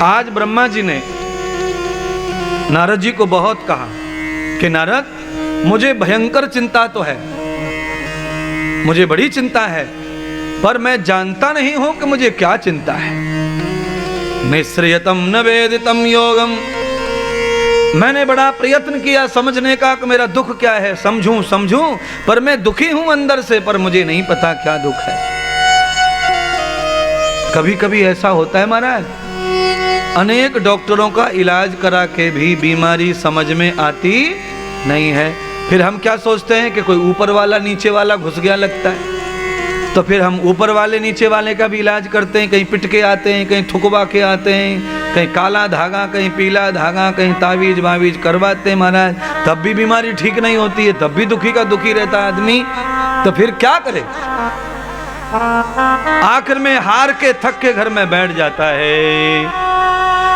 आज ब्रह्मा जी ने नारद जी को बहुत कहा कि नारद, मुझे भयंकर चिंता तो है, मुझे बड़ी चिंता है, पर मैं जानता नहीं हूं कि मुझे क्या चिंता है। निश्रयतम न वेदितम योगम, मैंने बड़ा प्रयत्न किया समझने का कि मेरा दुख क्या है, समझूं समझूं, पर मैं दुखी हूं अंदर से, पर मुझे नहीं पता क्या दुख है। कभी कभी ऐसा होता है महाराज, अनेक डॉक्टरों का इलाज करा के भी बीमारी समझ में आती नहीं है। फिर हम क्या सोचते हैं कि कोई ऊपर वाला नीचे वाला घुस गया लगता है, तो फिर हम ऊपर वाले नीचे वाले का भी इलाज करते हैं। कहीं पिट के आते हैं, कहीं थुकवा के आते हैं, कहीं काला धागा, कहीं पीला धागा, कहीं तावीज बावीज करवाते हैं महाराज, तब भी बीमारी ठीक नहीं होती है, तब भी दुखी का दुखी रहता आदमी। तो फिर क्या करे, आखिर में हार के थक के घर में बैठ जाता है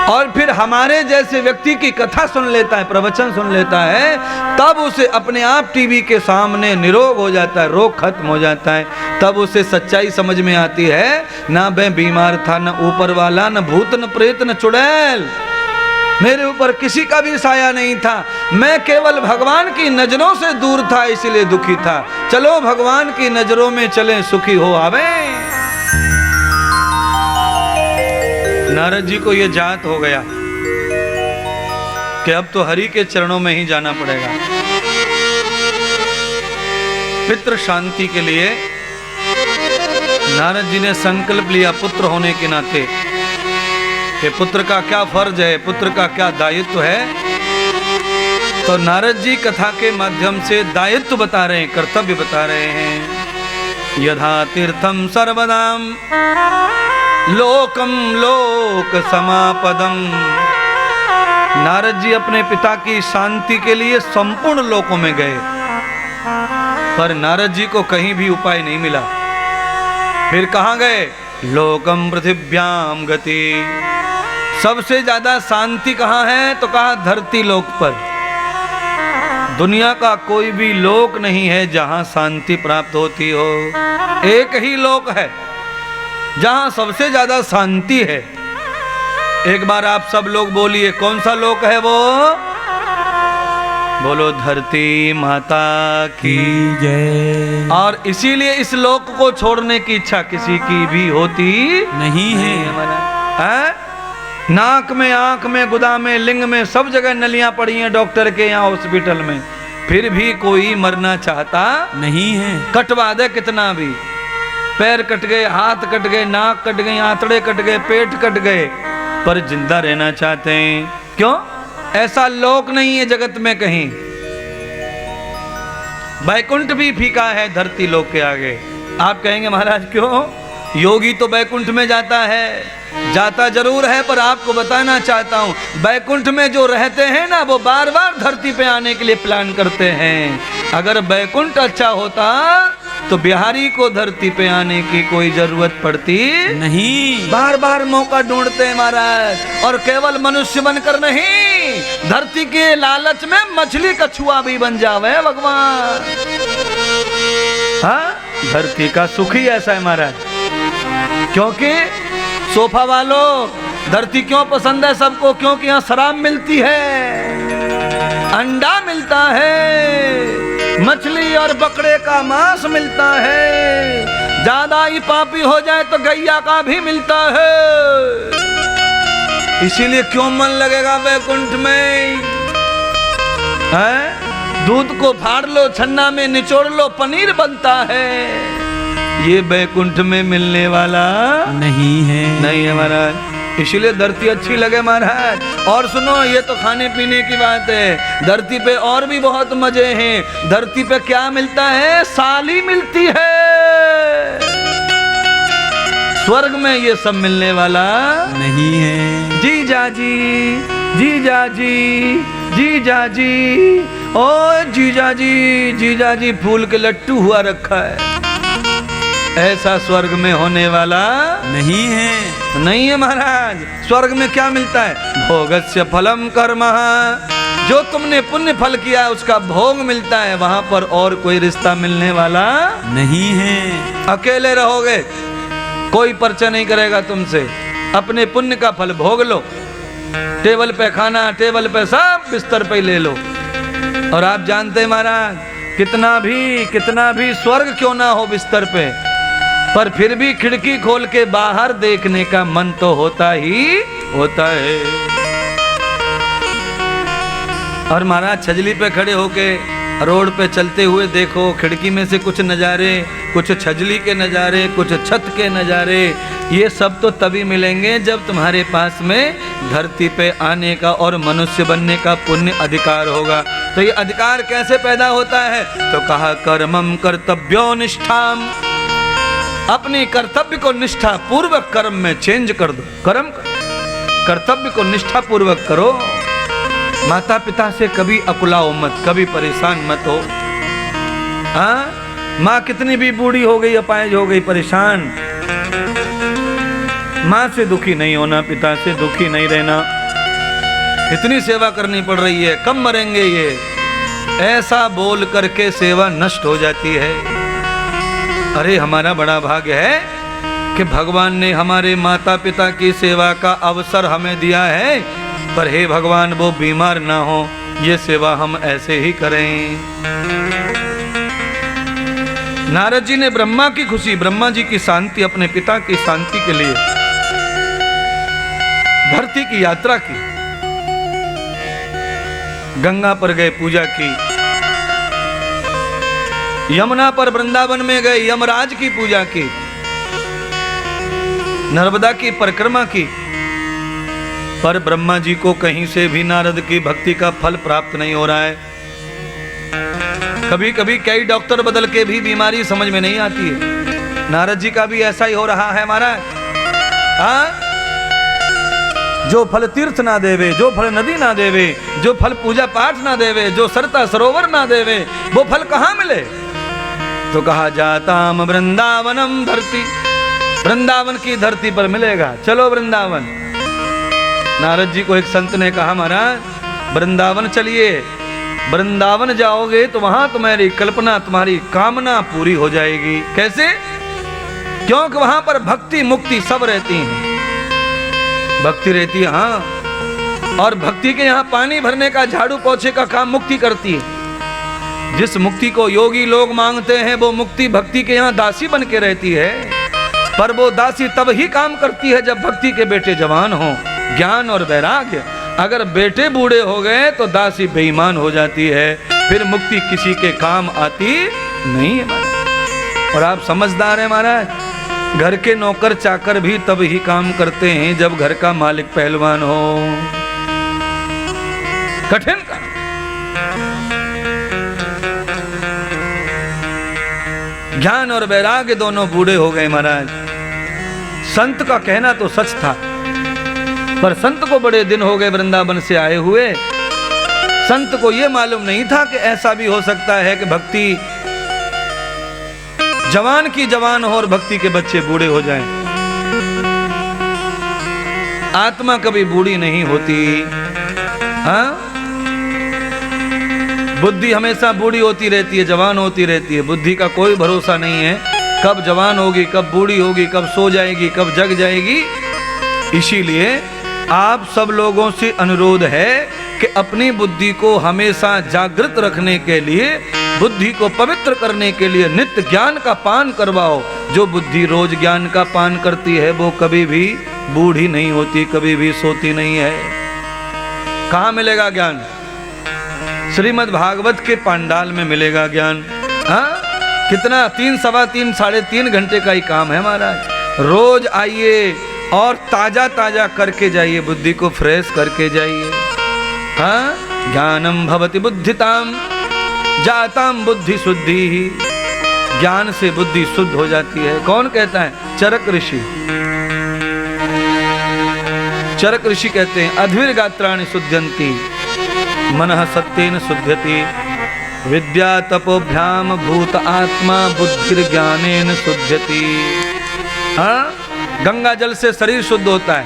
और फिर हमारे जैसे व्यक्ति की कथा सुन लेता है, प्रवचन सुन लेता है, तब उसे अपने आप टीवी के सामने निरोग हो जाता है, रोग खत्म हो जाता है। तब उसे सच्चाई समझ में आती है, ना मैं बीमार था, न ऊपर वाला, न भूत, न प्रेत, न चुड़ैल, मेरे ऊपर किसी का भी साया नहीं था, मैं केवल भगवान की नजरों से दूर था, इसलिए दुखी था। चलो भगवान की नजरों में चलें, सुखी हो आवे। नारद जी को यह जात हो गया कि अब तो हरि के चरणों में ही जाना पड़ेगा। पितृ शांति के लिए नारद जी ने संकल्प लिया, पुत्र होने के नाते, कि पुत्र का क्या फर्ज है, पुत्र का क्या दायित्व है। तो नारद जी कथा के माध्यम से दायित्व बता रहे हैं, कर्तव्य बता रहे हैं। यथा तीर्थम सर्वदाम लोकम लोक समापदम। नारद जी अपने पिता की शांति के लिए संपूर्ण लोकों में गए, पर नारद जी को कहीं भी उपाय नहीं मिला। फिर कहाँ गए? लोकम पृथिव्याम गति। सबसे ज्यादा शांति कहाँ है? तो कहा धरती लोक पर। दुनिया का कोई भी लोक नहीं है जहां शांति प्राप्त होती हो। एक ही लोक है जहां सबसे ज्यादा शांति है। एक बार आप सब लोग बोलिए, कौन सा लोक है वो? बोलो, धरती माता की जय। और इसीलिए इस लोक को छोड़ने की इच्छा किसी की भी होती नहीं है। नाक में, आंख में, गुदा में, लिंग में, सब जगह नलियां पड़ी हैं डॉक्टर के यहाँ हॉस्पिटल में, फिर भी कोई मरना चाहता नहीं है। कटवा दे कितना भी, पैर कट गए, हाथ कट गए, नाक कट गई, आंतड़े कट गए, पेट कट गए, पर जिंदा रहना चाहते हैं। क्यों? ऐसा लोक नहीं है जगत में कहीं। बैकुंठ भी फीका है धरती लोक के आगे। आप कहेंगे महाराज क्यों? योगी तो बैकुंठ में जाता है, जाता जरूर है, पर आपको बताना चाहता हूं, बैकुंठ में जो रहते हैं ना, वो बार बार धरती पे आने के लिए प्लान करते हैं। अगर बैकुंठ अच्छा होता तो बिहारी को धरती पे आने की कोई जरूरत पड़ती नहीं। बार बार मौका ढूंढते हैं महाराज, और केवल मनुष्य बनकर नहीं, धरती के लालच में मछली कछुआ भी बन जावे भगवान। हाँ, धरती का सुख ही ऐसा है महाराज। क्योंकि सोफा वालों, धरती क्यों पसंद है सबको? क्योंकि यहाँ शराब मिलती है, अंडा मिलता है, मछली और बकरे का मांस मिलता है, ज्यादा ही पापी हो जाए तो गैया का भी मिलता है। इसीलिए क्यों मन लगेगा वैकुंठ में? है? दूध को फाड़ लो, छन्ना में निचोड़ लो, पनीर बनता है। ये बैकुंठ में मिलने वाला नहीं है महाराज। इसीलिए धरती अच्छी लगे महाराज। और सुनो, ये तो खाने पीने की बात है, धरती पे और भी बहुत मजे हैं। धरती पे क्या मिलता है? साली मिलती है। स्वर्ग में ये सब मिलने वाला नहीं है। जीजा जी, जीजा जी, जीजा जी, ओ जीजा जी, जीजा जी फूल के लट्टू हुआ रखा है। ऐसा स्वर्ग में होने वाला नहीं है। नहीं है महाराज। स्वर्ग में क्या मिलता है? भोगस्य फलम कर्मः। जो तुमने पुण्य फल किया उसका भोग मिलता है। वहां पर और कोई रिश्ता मिलने वाला नहीं है। अकेले रहोगे, कोई परिचय नहीं करेगा तुमसे। अपने पुण्य का फल भोग लो। टेबल पे खाना, टेबल पे सब बिस्तर पे ले लो। और आप जानते हैं महाराज, कितना भी स्वर्ग क्यों ना हो बिस्तर पे, पर फिर भी खिड़की खोल के बाहर देखने का मन तो होता ही होता है। और महाराज छजली पे खड़े होके रोड पे चलते हुए देखो, खिड़की में से कुछ नज़ारे, कुछ छजली के नज़ारे, कुछ छत के नज़ारे, ये सब तो तभी मिलेंगे जब तुम्हारे पास में धरती पे आने का और मनुष्य बनने का पुण्य अधिकार होगा। तो ये अधिकार कैसे पैदा होता है? तो कहा कर्मम कर्तव्यो निष्ठाम, अपने कर्तव्य को निष्ठा पूर्वक कर्म में चेंज कर दो। कर्तव्य को निष्ठा पूर्वक करो। माता पिता से कभी अकुलाओ मत, कभी परेशान मत हो। हाँ, माँ कितनी भी बूढ़ी हो गई, अपाहिज हो गई, परेशान, माँ से दुखी नहीं होना, पिता से दुखी नहीं रहना। इतनी सेवा करनी पड़ रही है, कब मरेंगे ये, ऐसा बोल करके सेवा नष्ट हो जाती है। अरे हमारा बड़ा भाग्य है कि भगवान ने हमारे माता पिता की सेवा का अवसर हमें दिया है, पर हे भगवान वो बीमार ना हो, ये सेवा हम ऐसे ही करें। नारद जी ने ब्रह्मा की खुशी, ब्रह्मा जी की शांति, अपने पिता की शांति के लिए धरती की यात्रा की। गंगा पर गए, पूजा की। यमुना पर वृंदावन में गए, यमराज की पूजा की। नर्मदा की परिक्रमा की। पर ब्रह्मा जी को कहीं से भी नारद की भक्ति का फल प्राप्त नहीं हो रहा है। कभी कभी कई डॉक्टर बदल के भी बीमारी समझ में नहीं आती है। नारद जी का भी ऐसा ही हो रहा है महाराज। हाँ, जो फल तीर्थ ना देवे, जो फल नदी ना देवे, जो फल पूजा पाठ ना देवे, जो सरता सरोवर ना देवे, वो फल कहाँ मिले? तो कहा जाताम वृंदावनम धरती, वृंदावन की धरती पर मिलेगा, चलो वृंदावन। नारद जी को एक संत ने कहा महाराज वृंदावन चलिए, वृंदावन जाओगे तो वहां तुम्हारी कल्पना, तुम्हारी कामना पूरी हो जाएगी। कैसे? क्योंकि वहां पर भक्ति मुक्ति सब रहती है। भक्ति रहती है, हाँ, और भक्ति के यहाँ पानी भरने का, झाड़ू पोछे का काम मुक्ति करती है। जिस मुक्ति को योगी लोग मांगते हैं वो मुक्ति भक्ति के यहाँ दासी बन के रहती है। पर वो दासी तब ही काम करती है जब भक्ति के बेटे जवान हो। ज्ञान और वैराग्य, अगर बेटे बूढ़े हो गए तो दासी बेईमान हो जाती है, फिर मुक्ति किसी के काम आती नहीं है महाराज। और आप समझदार हैं महाराज, घर के नौकर चाकर भी तब ही काम करते हैं जब घर का मालिक पहलवान हो। कठिन काम। ज्ञान और वैराग्य दोनों बूढ़े हो गए महाराज। संत का कहना तो सच था, पर संत को बड़े दिन हो गए वृंदावन से आए हुए। संत को यह मालूम नहीं था कि ऐसा भी हो सकता है कि भक्ति जवान की जवान हो और भक्ति के बच्चे बूढ़े हो जाएं। आत्मा कभी बूढ़ी नहीं होती। हाँ, बुद्धि हमेशा बूढ़ी होती रहती है, जवान होती रहती है। बुद्धि का कोई भरोसा नहीं है, कब जवान होगी, कब बूढ़ी होगी, कब सो जाएगी, कब जग जाएगी। इसीलिए आप सब लोगों से अनुरोध है कि अपनी बुद्धि को हमेशा जागृत रखने के लिए, बुद्धि को पवित्र करने के लिए नित्य ज्ञान का पान करवाओ। जो बुद्धि रोज ज्ञान का पान करती है वो कभी भी बूढ़ी नहीं होती, कभी भी सोती नहीं है। कहाँ मिलेगा ज्ञान? श्रीमद् भागवत के पांडाल में मिलेगा ज्ञान। हाँ, कितना 3, सवा 3, साढ़े 3 घंटे का ही काम है महाराज। रोज आइए और ताजा ताजा करके जाइए, बुद्धि को फ्रेश करके जाइए। हाँ, ज्ञानम भवति बुद्धिताम जाताम बुद्धि शुद्धि ही। ज्ञान से बुद्धि शुद्ध हो जाती है। कौन कहता है? चरक ऋषि। चरक ऋषि कहते हैं अध्वीर गात्राणि शुद्ध्यन्ति मनः सत्येन शुद्ध्यति विद्या तपोभ्याम भूत आत्मा बुद्धिर ज्ञानेन शुद्ध्यति। हाँ, गंगा जल से शरीर शुद्ध होता है,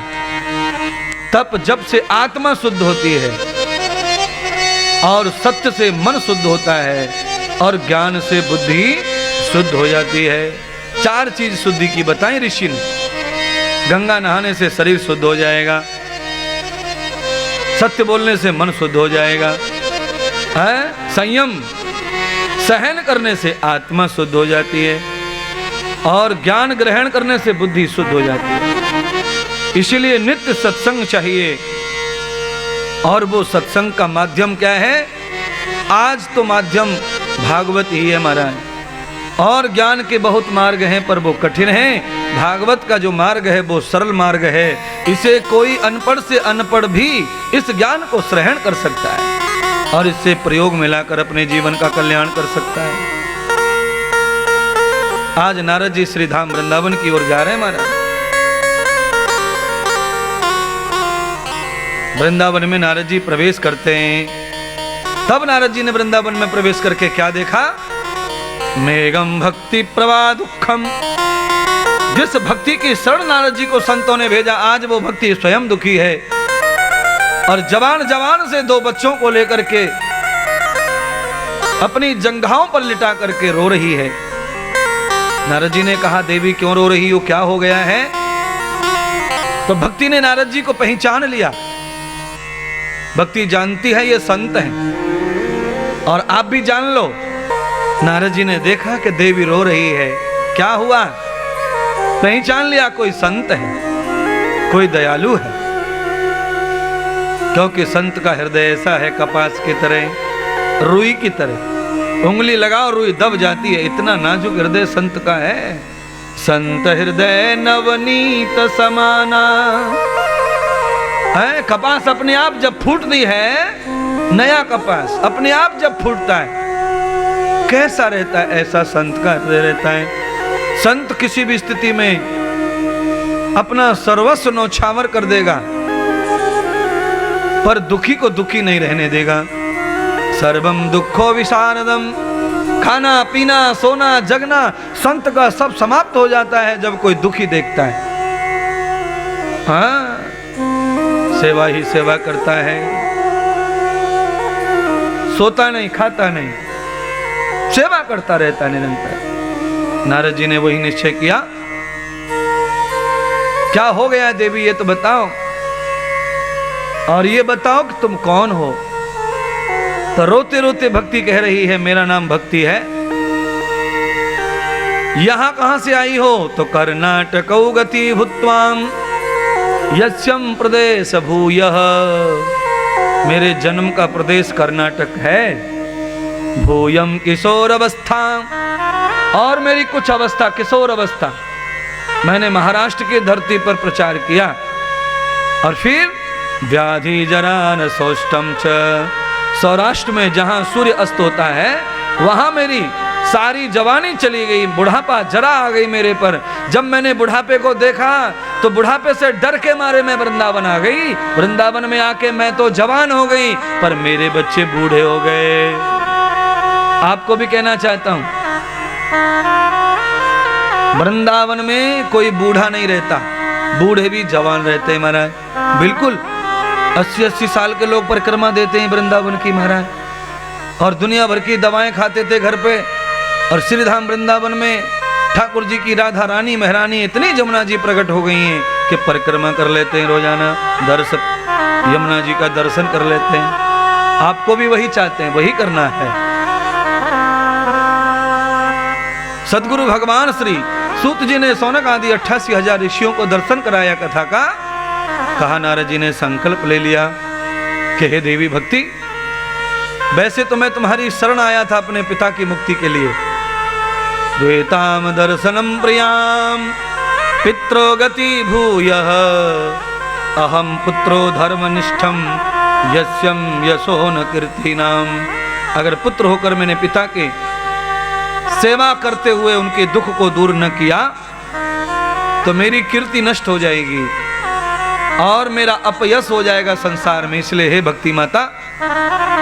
तप जप से आत्मा शुद्ध होती है, और सत्य से मन शुद्ध होता है, और ज्ञान से बुद्धि शुद्ध हो जाती है। 4 चीज शुद्धि की बताएं ऋषि ने। गंगा नहाने से शरीर शुद्ध हो जाएगा, सत्य बोलने से मन शुद्ध हो जाएगा, है संयम सहन करने से आत्मा शुद्ध हो जाती है, और ज्ञान ग्रहण करने से बुद्धि शुद्ध हो जाती है। इसीलिए नित्य सत्संग चाहिए। और वो सत्संग का माध्यम क्या है? आज तो माध्यम भागवत ही है महाराज, और ज्ञान के बहुत मार्ग हैं पर वो कठिन हैं। भागवत का जो मार्ग है वो सरल मार्ग है, इसे कोई अनपढ़ से अनपढ़ भी इस ज्ञान को श्रवण कर सकता है और इससे प्रयोग में लाकर अपने जीवन का कल्याण कर सकता है। आज नारद जी श्री धाम वृंदावन की ओर जा रहे हैं महाराज। वृंदावन में नारद जी प्रवेश करते हैं। तब नारद जी ने वृंदावन में प्रवेश करके क्या देखा? मेघम भक्ति प्रवाह दुखम। जिस भक्ति की शरण नारद जी को संतों ने भेजा, आज वो भक्ति स्वयं दुखी है और जवान जवान से दो बच्चों को लेकर के अपनी जंघाओं पर लिटा करके रो रही है। नारद जी ने कहा, देवी क्यों रो रही हो, क्या हो गया है? तो भक्ति ने नारद जी को पहचान लिया। भक्ति जानती है ये संत हैं और आप भी जान लो। नारद जी ने देखा कि देवी रो रही है, क्या हुआ? पहचान लिया, कोई संत है, कोई दयालु है। क्योंकि संत का हृदय ऐसा है कपास की तरह, रुई की तरह, उंगली लगाओ रुई दब जाती है, इतना नाजुक हृदय संत का है। संत हृदय नवनीत समाना है। कपास अपने आप जब फूटती है, नया कपास अपने आप जब फूटता है, कैसा रहता है? ऐसा संत का हृदय रहता है। संत किसी भी स्थिति में अपना सर्वस्व न्यौछावर कर देगा पर दुखी को दुखी नहीं रहने देगा। सर्वम दुखो विशारदम, खाना पीना सोना जगना संत का सब समाप्त हो जाता है जब कोई दुखी देखता है। हाँ, सेवा ही सेवा करता है, सोता नहीं खाता नहीं, सेवा करता रहता निरंतर। नारद जी ने वही निश्चय किया। क्या हो गया देवी, ये तो बताओ, और ये बताओ कि तुम कौन हो? तो रोते रोते भक्ति कह रही है, मेरा नाम भक्ति है। यहां कहां से आई हो? तो कर्नाटकौ गति भूत्वाम यस्यम प्रदेश भूयः। मेरे जन्म का प्रदेश कर्नाटक है। भूयम किशोर अवस्था, और मेरी कुछ अवस्था किशोर अवस्था मैंने महाराष्ट्र की धरती पर प्रचार किया, और फिर व्याधि जरा न सोष्टम च, सौराष्ट्र में जहां सूर्य अस्त होता है वहां मेरी सारी जवानी चली गई, बुढ़ापा जरा आ गई मेरे पर। जब मैंने बुढ़ापे को देखा तो बुढ़ापे से डर के मारे मैं वृंदावन आ गई। वृंदावन में आके मैं तो जवान हो गई पर मेरे बच्चे बूढ़े हो गए। आपको भी कहना चाहता हूं, वृंदावन में कोई बूढ़ा नहीं रहता, बूढ़े भी जवान रहते हैं महाराज। बिल्कुल 80-80 साल के लोग परिक्रमा देते हैं वृंदावन की महाराज, और दुनिया भर की दवाएं खाते थे घर पे। और श्रीधाम वृंदावन में ठाकुर जी की राधा रानी महारानी इतनी जमुना जी प्रकट हो गई हैं कि परिक्रमा कर लेते हैं रोजाना, दर्शन यमुना जी का दर्शन कर लेते हैं। आपको भी वही चाहते हैं, वही करना है। सदगुरु भगवान श्री सूत जी ने सौनक आदि 88,000 ऋषियों को दर्शन कराया कथा का। कहा नारद जी ने संकल्प ले लिया कि हे देवी भक्ति, वैसे तो मैं तुम्हारी शरण आया था अपने पिता की मुक्ति के लिए। द्वेताम दर्शनम प्रियाम पित्रो गति भूयः, अहम पुत्रो धर्मनिष्ठम यस्यम यशो न कीर्तिनाम। अगर पुत्र होकर मैंने पिता के सेवा करते हुए उनके दुख को दूर न किया तो मेरी कीर्ति नष्ट हो जाएगी और मेरा अपयश हो जाएगा संसार में। इसलिए हे भक्ति माता,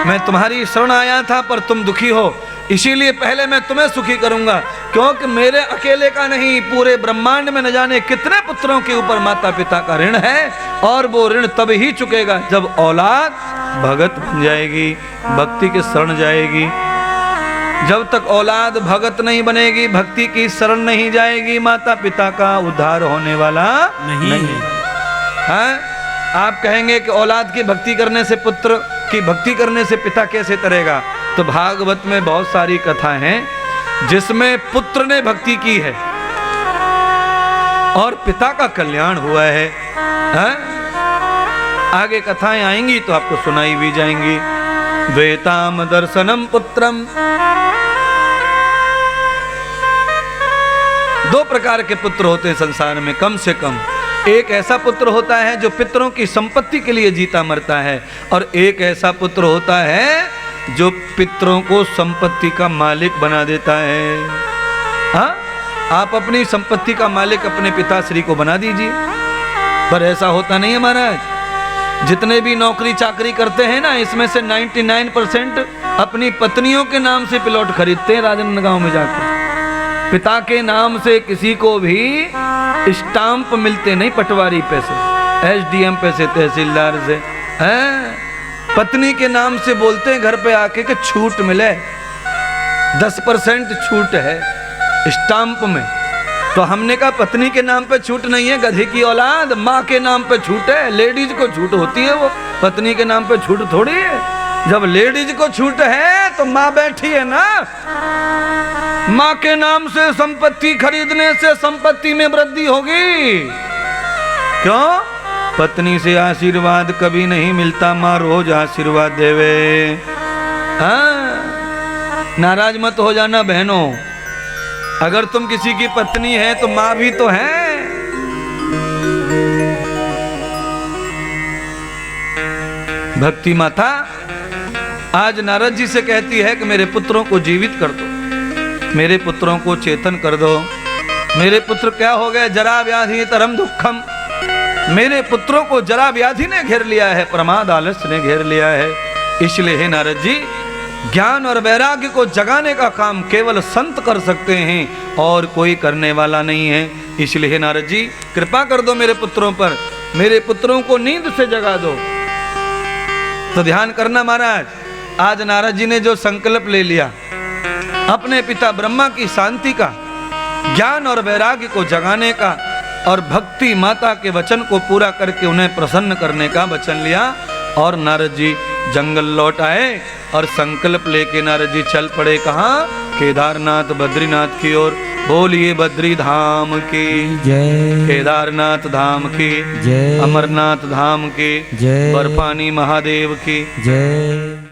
मैं तुम्हारी शरण आया था पर तुम दुखी हो, इसीलिए पहले मैं तुम्हें सुखी करूंगा। क्योंकि मेरे अकेले का नहीं, पूरे ब्रह्मांड में न जाने कितने पुत्रों के ऊपर माता पिता का ऋण है, और वो ऋण तब ही चुकेगा जब औलाद भगत बन जाएगी, भक्ति के शरण जाएगी। जब तक औलाद भगत नहीं बनेगी, भक्ति की शरण नहीं जाएगी, माता पिता का उद्धार होने वाला नहीं है। आप कहेंगे कि औलाद की भक्ति करने से, पुत्र की भक्ति करने से पिता कैसे तरेगा? तो भागवत में बहुत सारी कथा हैं जिसमें पुत्र ने भक्ति की है और पिता का कल्याण हुआ है। आगे कथाएं आएंगी तो आपको सुनाई भी जाएंगी। द्वेताम दर्शनम पुत्रम, दो प्रकार के पुत्र होते हैं संसार में कम से कम। एक ऐसा पुत्र होता है जो पितरों की संपत्ति के लिए जीता मरता है, और एक ऐसा पुत्र होता है जो पितरों को संपत्ति का मालिक बना देता है। हाँ, आप अपनी संपत्ति का मालिक अपने पिताश्री को बना दीजिए, पर ऐसा होता नहीं है महाराज। जितने भी नौकरी चाकरी करते हैं ना, इसमें से 99% अपनी पत्नियों के नाम से प्लॉट खरीदते हैं राजनांदगांव में जाकर। पिता के नाम से किसी को भी स्टाम्प मिलते नहीं, पटवारी पैसे, SDM पैसे, तहसीलदार से। पत्नी के नाम से बोलते हैं घर पे आके कि छूट मिले, 10% छूट है स्टाम्प में। तो हमने कहा पत्नी के नाम पे छूट नहीं है, गधे की औलाद, माँ के नाम पे छूट है। लेडीज को छूट होती है, वो पत्नी के नाम पे छूट थोड़ी है। जब लेडीज को छूट है तो माँ बैठी है ना। माँ के नाम से संपत्ति खरीदने से संपत्ति में वृद्धि होगी। क्यों? पत्नी से आशीर्वाद कभी नहीं मिलता, माँ रोज आशीर्वाद देवे। नाराज मत हो जाना बहनों, अगर तुम किसी की पत्नी है तो माँ भी तो है। भक्ति माता आज नारद जी से कहती है कि मेरे पुत्रों को जीवित कर दो, मेरे पुत्रों को चेतन कर दो। मेरे पुत्र क्या हो गए? जरा व्याधि तरम दुखम। मेरे पुत्रों को जरा व्याधि ने घेर लिया है, प्रमाद आलस्य ने घेर लिया है। इसलिए हे नारद जी, ज्ञान और वैराग्य को जगाने का काम केवल संत कर सकते हैं और कोई करने वाला नहीं है। इसलिए हे नारद जी, कृपा कर दो मेरे पुत्रों पर, मेरे पुत्रों को नींद से जगा दो। तो ध्यान करना महाराज, आज नारद जी ने जो संकल्प ले लिया अपने पिता ब्रह्मा की शांति का, ज्ञान और वैराग्य को जगाने का और भक्ति माता के वचन को पूरा करके उन्हें प्रसन्न करने का वचन लिया, और नारद जी जंगल लौट आए और संकल्प लेके नारद जी चल पड़े। कहाँ? केदारनाथ बद्रीनाथ की ओर। बोलिए बद्री धाम की जय, केदारनाथ धाम की जय, अमरनाथ धाम की जय, बर्फानी महादेव की जय।